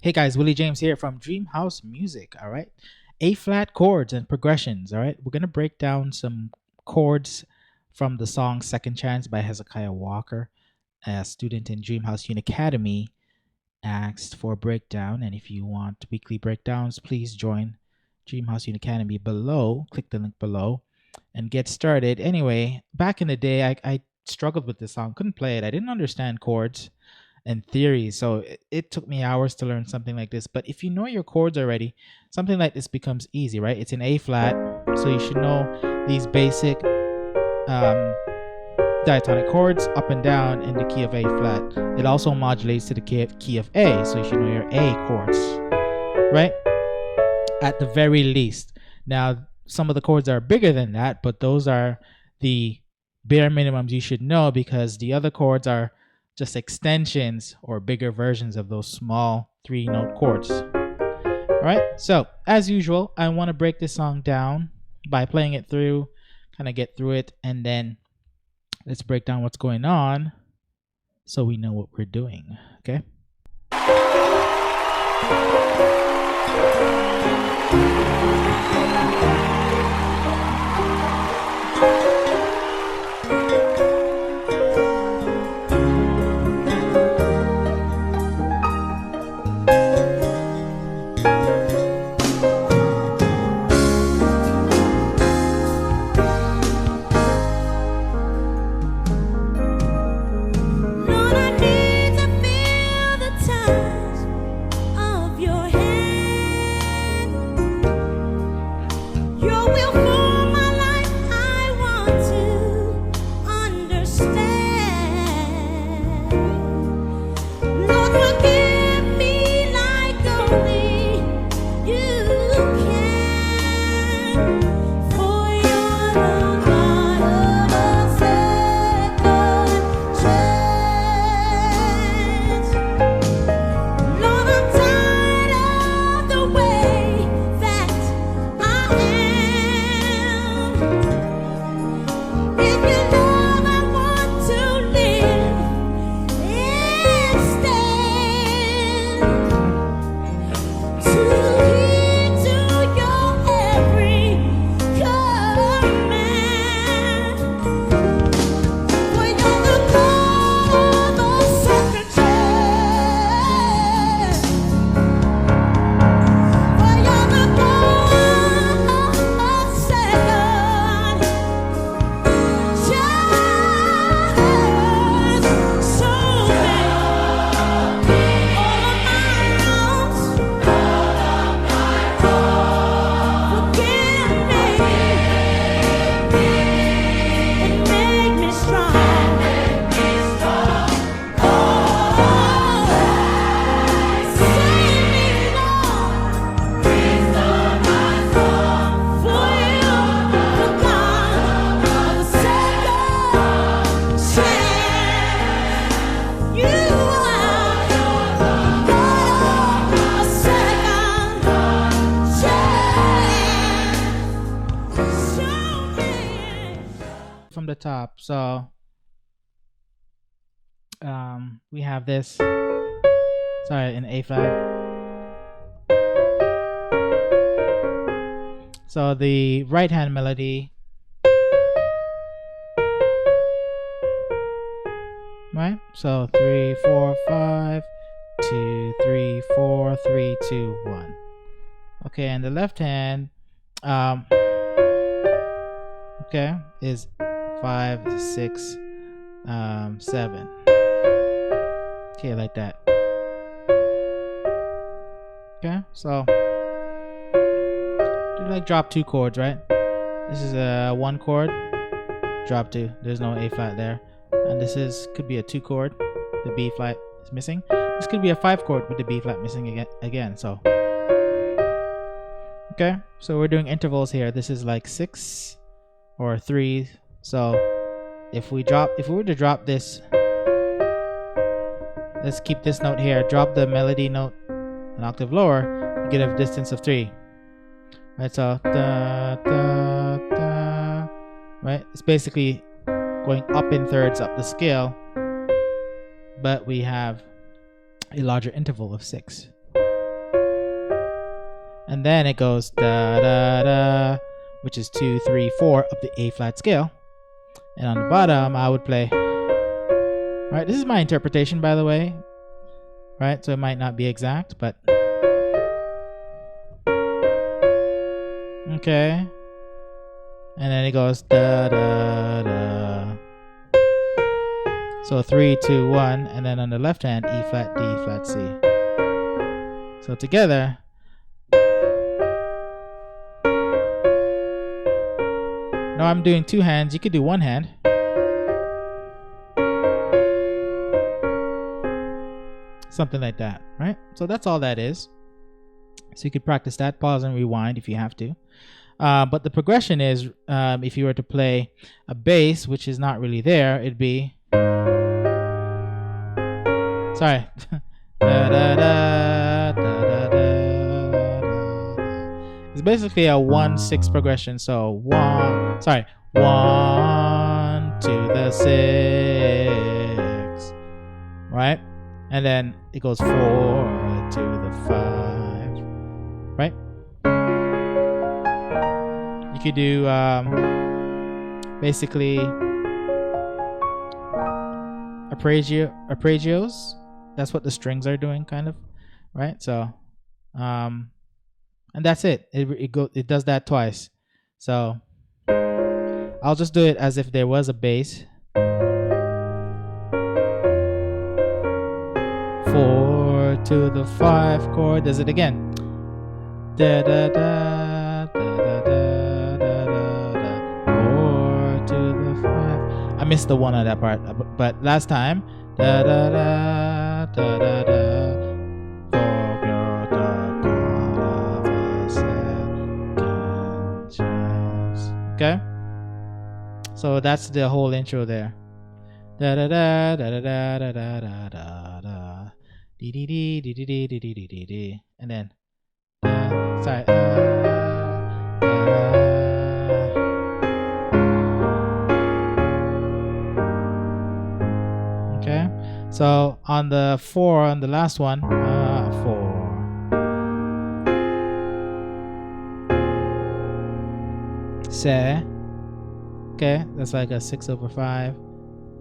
Hey guys, Willie James here from DreamHouse Music. All right, A flat chords and progressions. All right, we're gonna break down some chords from the song Second Chance by Hezekiah Walker. A student in DreamHouse Unicademy asked for a breakdown, and if you want weekly breakdowns, please join DreamHouse Unicademy below. Click the link below and get started. Anyway, back in the day, I struggled with this song, couldn't play it. I didn't understand chords and theory, so it took me hours to learn something like this. But if you know your chords already, something like this becomes easy, right? It's in A flat, so you should know these basic diatonic chords up and down in the key of A flat. It also modulates to the key of A, so you should know your A chords, right? At the very least. Now, some of the chords are bigger than that, but those are the bare minimums you should know, because the other chords are just extensions or bigger versions of those small 3-note chords. All right, so as usual, I want to break this song down by playing it through, kind of get through it, and then let's break down what's going on so we know what we're doing, okay? From the top, so we have this, sorry, in A flat. So the right hand melody, right? So 3 4 5 2 3 4 3 2 1. Okay, and the left hand okay, is 5 6 7. Okay, like that. Okay, so do like drop 2 chords, right? This is a 1 chord, drop 2. There's no A flat there, and this could be a 2 chord. The B flat is missing. This could be a 5 chord with the B flat missing again. So okay, so we're doing intervals here. This is like 6 or 3. So if we were to drop this, let's keep this note here, drop the melody note an octave lower, you get a distance of 3. Right, so da, da, da, right? It's basically going up in thirds up the scale, but we have a larger interval of 6. and then it goes da da da, which is 2, 3, 4 of the A flat scale. And on the bottom, I would play. Right, this is my interpretation, by the way. Right, so it might not be exact, but okay. And then it goes da da da. So 3, 2, 1, and then on the left hand, E flat, D flat, C. So together. Now I'm doing two hands. You could do one hand. Something like that, right? So that's all that is. So you could practice that, pause and rewind if you have to. But the progression is, if you were to play a bass, which is not really there, it'd be. Sorry. Da, da, da, da, da, da. It's basically a 1-6 progression. So 1 to the 6, right? And then it goes 4 to the 5, right? You could do basically arpeggios. That's what the strings are doing, kind of, right? So, and that's it. It does that twice. So I'll just do it as if there was a bass. 4 to the 5 chord. Does it again. Da da da da da da da da. 4 to the 5. I missed the one on that part, but last time. Da da da da da da. Okay. So that's the whole intro there. Da da da da da da da da da da. Dee dee dee dee dee dee dee dee dee dee. And then sorry. Okay. So on the 4, on the last one, 4. Se. Okay, that's like a 6/5.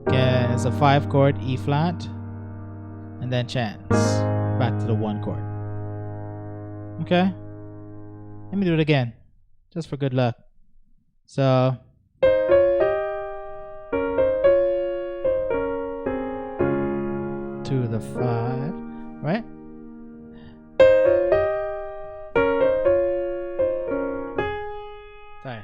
Okay, it's a 5 chord E flat, and then chance back to the 1 chord. Okay, let me do it again, just for good luck. So to the 5, right? Sorry.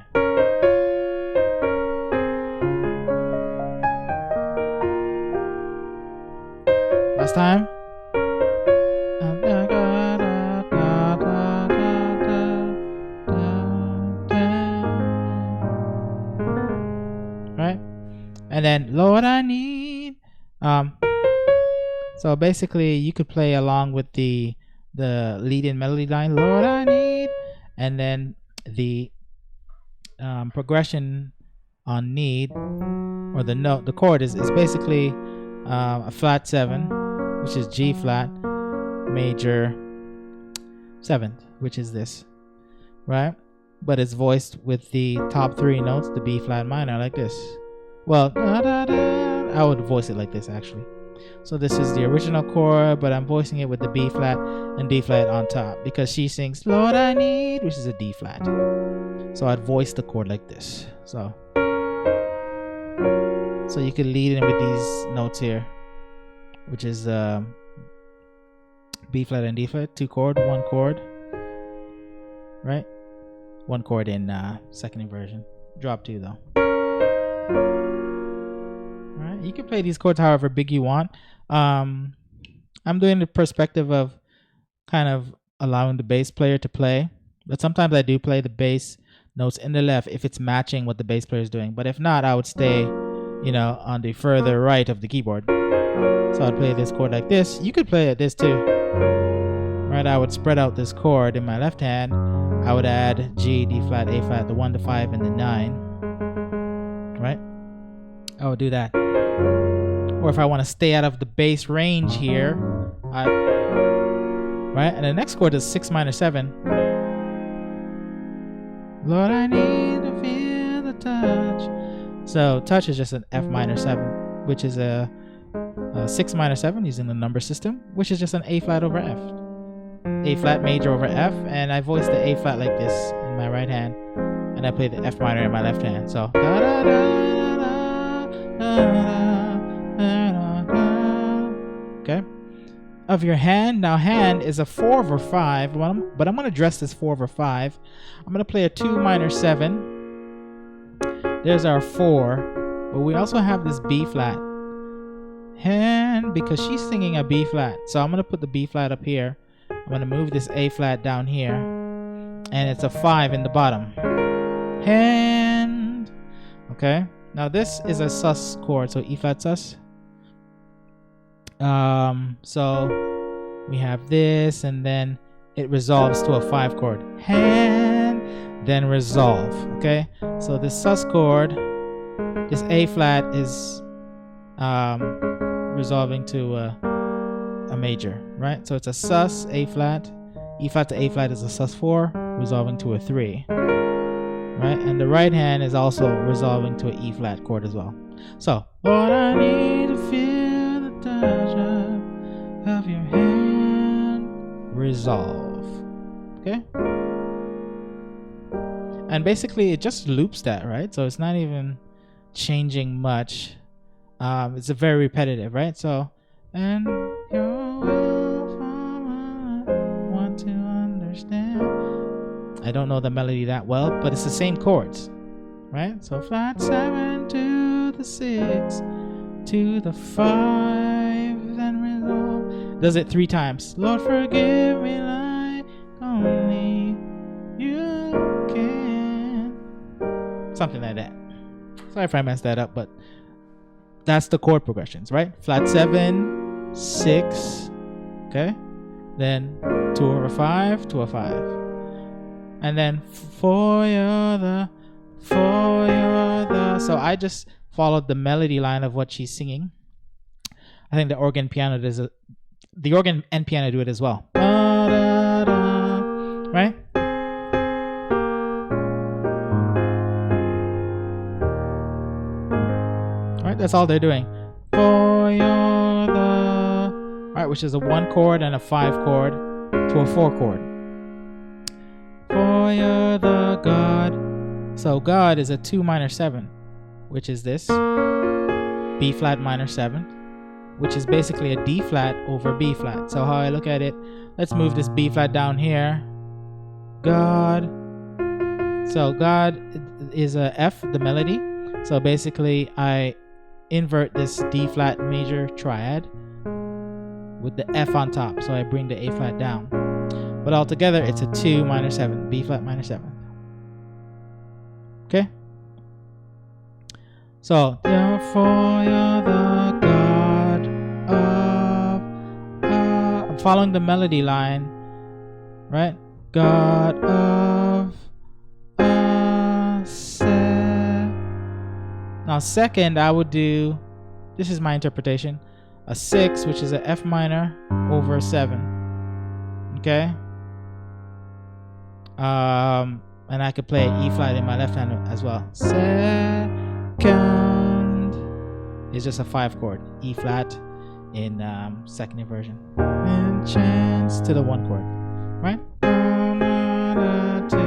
Last time. Right? And then Lord I need. So basically you could play along with the lead in melody line, Lord I need, and then the progression on need, or the note, the chord is basically a flat 7, which is G flat major 7th, which is this, right? But it's voiced with the top 3 notes, the B flat minor, like this. Well, I would voice it like this actually. So this is the original chord, but I'm voicing it with the B flat and D flat on top, because she sings Lord I need, which is a D flat. So I'd voice the chord like this. So you could lead in with these notes here, which is B flat and D flat, 2 chord, 1 chord, right? 1 chord in second inversion. Drop 2 though. All right, you can play these chords however big you want. I'm doing the perspective of kind of allowing the bass player to play, but sometimes I do play the bass notes in the left if it's matching what the bass player is doing. But if not, I would stay, on the further right of the keyboard. So I'd play this chord like this. You could play it this too, right? I would spread out this chord in my left hand. I would add G, D flat, A flat, the 1 to 5, and the 9, right? I would do that. Or if I want to stay out of the bass range here, right? And the next chord is 6 minor 7. Lord, I need to feel the touch. So touch is just an F minor 7, which is a 6 minor 7 using the number system, which is just an A flat over F. A flat major over F, and I voice the A flat like this in my right hand, and I play the F minor in my left hand. So da, da, da, da, da, da, da. Okay. Of your hand, now hand is a 4 over 5, but I'm going to dress this 4 over 5. I'm going to play a 2 minor 7. There's our 4, but we also have this B flat. Hand, because she's singing a B flat, so I'm going to put the B flat up here. I'm going to move this A flat down here, and it's a 5 in the bottom. Hand. Okay, now this is a sus chord, so E flat sus. So we have this, and then it resolves to a 5 chord. Hand, then resolve. Okay, so this sus chord, this A flat is resolving to a major, right? So it's a sus A flat. E flat to A flat is a sus 4, resolving to a 3, right? And the right hand is also resolving to an E flat chord as well. So, Lord, I need to feel the touch of your hand. Resolve. Okay? And basically, it just loops that, right? So it's not even changing much. It's a very repetitive, right? So, and your will want to understand. I don't know the melody that well, but it's the same chords, right? So flat 7 to the 6 to the 5, then resolve. Does it 3 times. Lord, forgive me like only you can. Something like that. Sorry if I messed that up, but that's the chord progressions, right? Flat 7, 6, okay? Then 2 over 5, 2 over 5. And then for you're the. So I just followed the melody line of what she's singing. I think the organ piano does it. The organ and piano do it as well. Da, da, da, right? Alright, that's all they're doing. For you're the. Alright, which is a 1 chord and a 5 chord to a 4 chord. For you're the God. So God is a 2 minor 7, which is this. B flat minor 7, which is basically a D flat over B flat. So how I look at it, let's move this B flat down here. God. So God is a F, the melody. So basically I invert this D flat major triad with the F on top. So I bring the A flat down. But altogether it's a 2 minor 7, B flat minor 7. Okay? So, therefore you're the God of. I'm following the melody line, right? God of. Now, second, I would do. This is my interpretation. A 6, which is a F minor over a 7. Okay? And I could play E flat in my left hand as well. Second is just a 5 chord. E flat in second inversion. And chance to the 1 chord. Right? 2,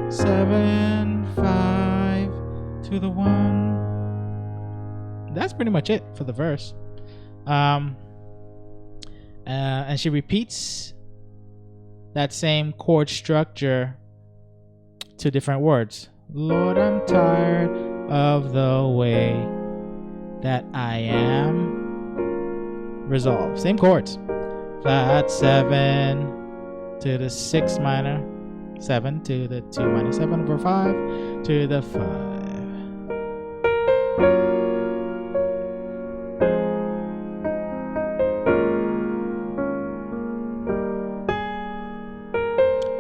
7, 5 to the 1. That's pretty much it for the verse. And she repeats that same chord structure to different words. Lord, I'm tired of the way that I am. Resolve. Same chords. Flat 7 to the 6 minor 7 to the 2 minor 7 over 5 to the 5.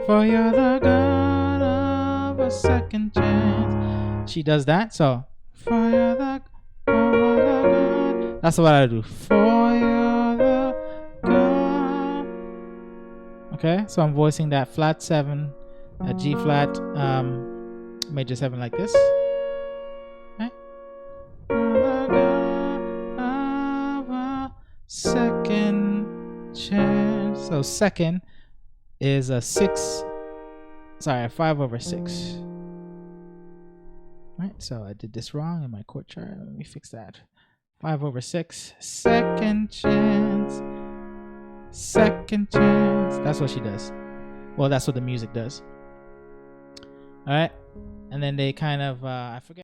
For you're the God of a second chance. She does that, so for you're the God. That's what I do. For you're the God. Okay, so I'm voicing that flat 7 A G flat major 7 like this. Right? Second chance. So second is a 6. Sorry, a 5/6. Right, so I did this wrong in my chord chart. Let me fix that. 5/6. Second chance. Second chance. That's what she does. Well, that's what the music does. All right, and then they kind of I forget.